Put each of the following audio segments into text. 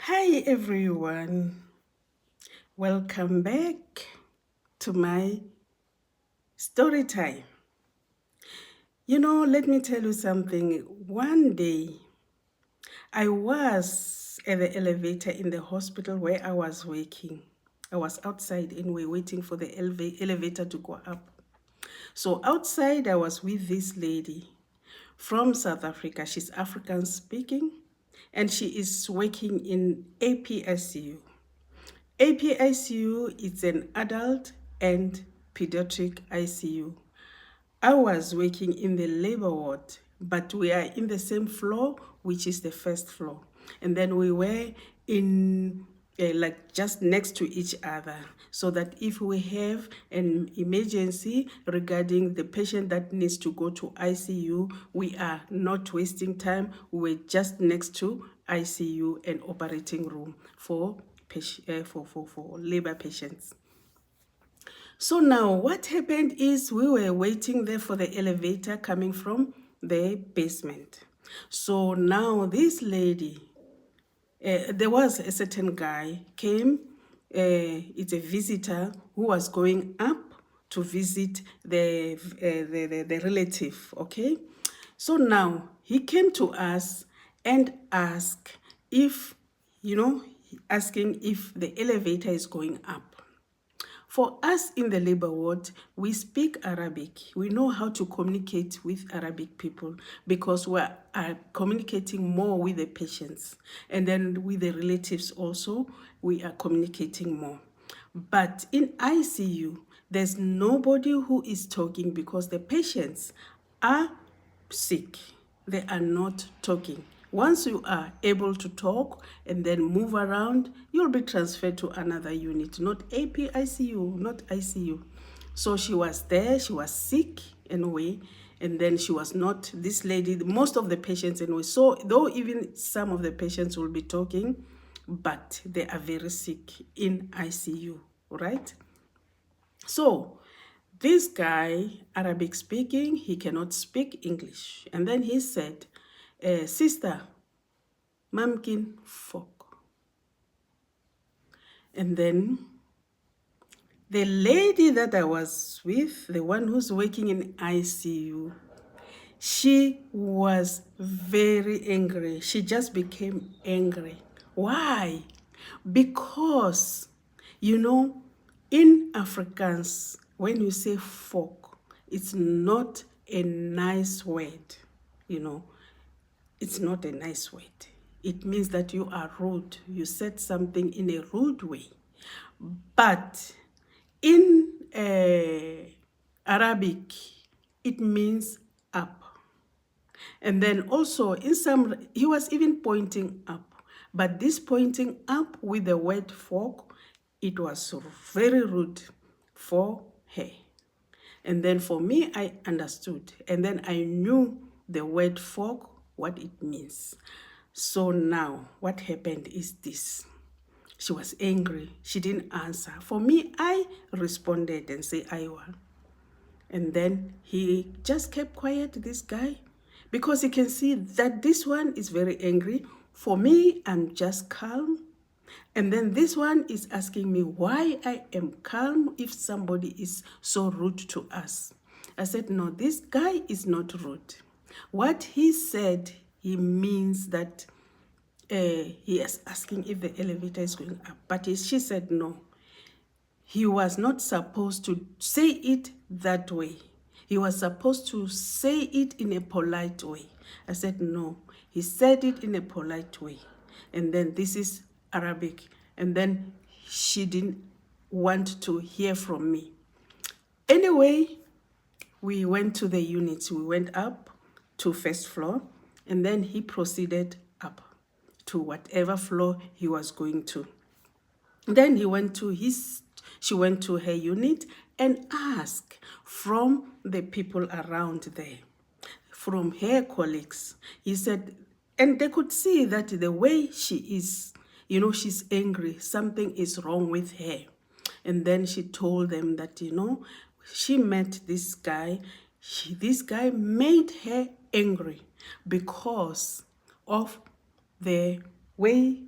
Hi everyone, welcome back to my story time. Let me tell you something. One day I was at the elevator in the hospital where I was working. I was outside anyway, waiting for the elevator to go up. So outside, I was with this lady from South Africa. She's African speaking, and she is working in APSU. APICU is an adult and pediatric ICU. I was working in the labor ward, but we are in the same floor, which is the first floor. And then we were in like just next to each other, so that if we have an emergency regarding the patient that needs to go to ICU, we are not wasting time. We're just next to ICU and operating room for labor patients. So now what happened is we were waiting there for the elevator coming from the basement. So now this lady, there was a certain guy came, it's a visitor who was going up to visit the relative, okay? So now he came to us and asked if, asking if the elevator is going up. For us in the labor ward, we speak Arabic. We know how to communicate with Arabic people because we are communicating more with the patients. And then with the relatives also, we are communicating more. But in ICU, there's nobody who is talking because the patients are sick. They are not talking. Once you are able to talk and then move around, you'll be transferred to another unit, not APICU, not ICU. So she was there, she was sick anyway, and then she was not, this lady, most of the patients anyway, so though even some of the patients will be talking, but they are very sick in ICU, right? So this guy, Arabic speaking, he cannot speak English. And then he said, sister, mamkin fok. And then the lady that I was with, the one who's working in ICU, she was very angry. She just became angry. Why? Because, in Afrikaans, when you say folk, it's not a nice word, It's not a nice word. It means that you are rude. You said something in a rude way. But in Arabic, it means up. And then also in some, he was even pointing up. But this pointing up with the word fork, it was very rude for her. And then for me, I understood. And then I knew the word fork, what it means. So now what happened is this. She was angry. She didn't answer. For me, I responded and say, Aiwa. And then he just kept quiet, this guy, because he can see that this one is very angry. For me, I'm just calm. And then this one is asking me why I am calm if somebody is so rude to us. I said, no, this guy is not rude. What he said, he means that he is asking if the elevator is going up. But she said no. He was not supposed to say it that way. He was supposed to say it in a polite way. I said, no. He said it in a polite way. And then this is Arabic. And then she didn't want to hear from me. Anyway, we went to the units. We went up to first floor. And then he proceeded up to whatever floor he was going to. Then she went to her unit and asked from the people around there, from her colleagues. He said, and they could see that the way she is, she's angry, something is wrong with her. And then she told them that, she met this guy. This guy made her angry because of the way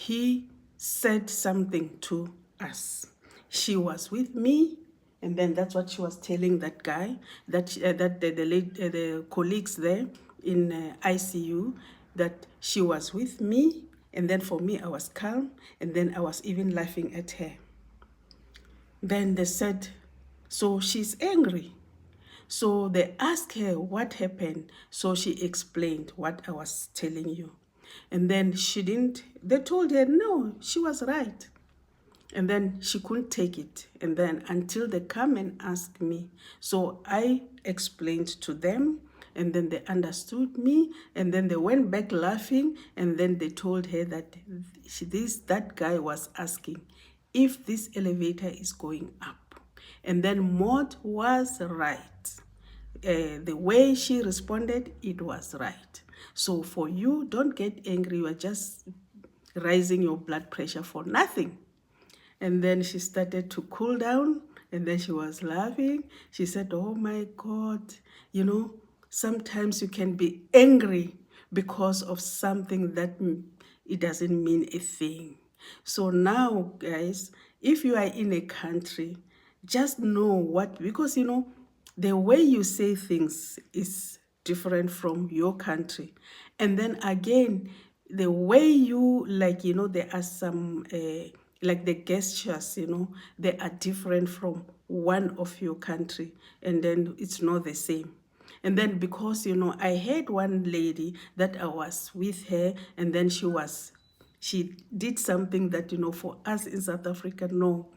he said something to us. She was with me, and then that's what she was telling that guy, that the colleagues there in ICU, that she was with me, and then for me I was calm, and then I was even laughing at her. Then they said, so she's angry. So they asked her what happened. So she explained what I was telling you. And then they told her, no, she was right. And then she couldn't take it. And then until they come and ask me. So I explained to them, and then they understood me, and then they went back laughing, and then they told her that that guy was asking if this elevator is going up. And then Maud was right. The way she responded, it was right. So for you, don't get angry. You are just raising your blood pressure for nothing. And then she started to cool down, and then she was laughing. She said, oh my God, sometimes you can be angry because of something that it doesn't mean a thing. So now, guys, if you are in a country, just know because the way you say things is different from your country. And then again, the way you, there are some, like the gestures, they are different from one of your country. And then it's not the same. And then because, I had one lady that I was with her, and then she did something that, for us in South Africa, no.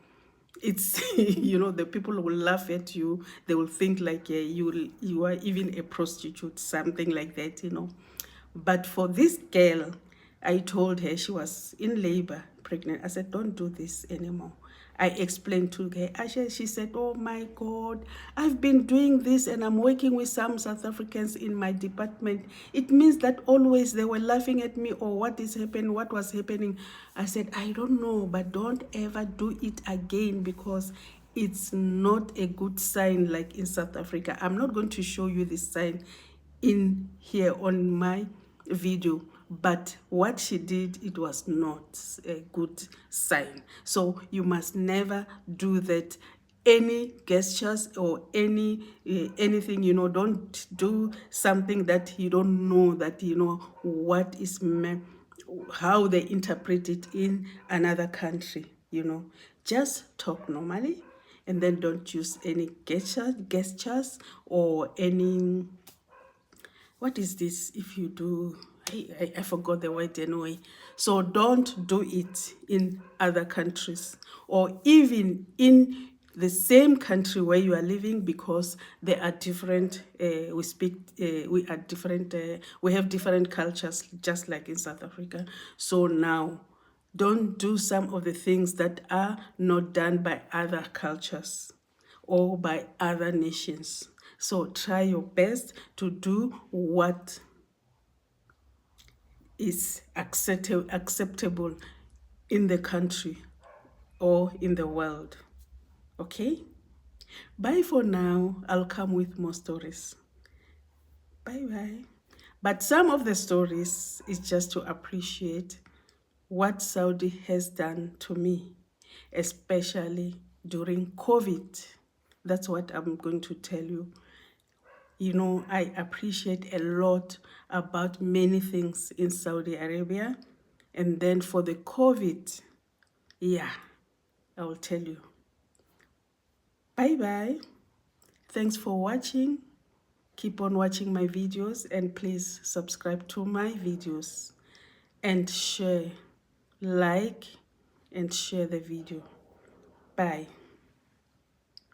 It's, the people will laugh at you. They will think like you are even a prostitute, something like that, But for this girl, I told her, she was in labor, pregnant. I said, don't do this anymore. I explained to her. She said, oh my God, I've been doing this and I'm working with some South Africans in my department. It means that always they were laughing at me, or what was happening. I said, I don't know, but don't ever do it again, because it's not a good sign like in South Africa. I'm not going to show you this sign in here on my video, but what she did, it was not a good sign. So you must never do that. Any gestures or anything, don't do something that you don't know, that what is how they interpret it in another country. Just talk normally, and then don't use any gestures or any, what is this? If you do, I forgot the word anyway. So don't do it in other countries, or even in the same country where you are living, because they are different. We are different. We have different cultures, just like in South Africa. So now, don't do some of the things that are not done by other cultures or by other nations. So try your best to do what is acceptable in the country or in the world. Okay? Bye for now. I'll come with more stories. Bye-bye. But some of the stories is just to appreciate what Saudi has done to me, especially during COVID. That's what I'm going to tell you. I appreciate a lot about many things in Saudi Arabia. And then for the COVID, yeah, I will tell you. Bye-bye. Thanks for watching. Keep on watching my videos, and please subscribe to my videos and share, like, and share the video. Bye.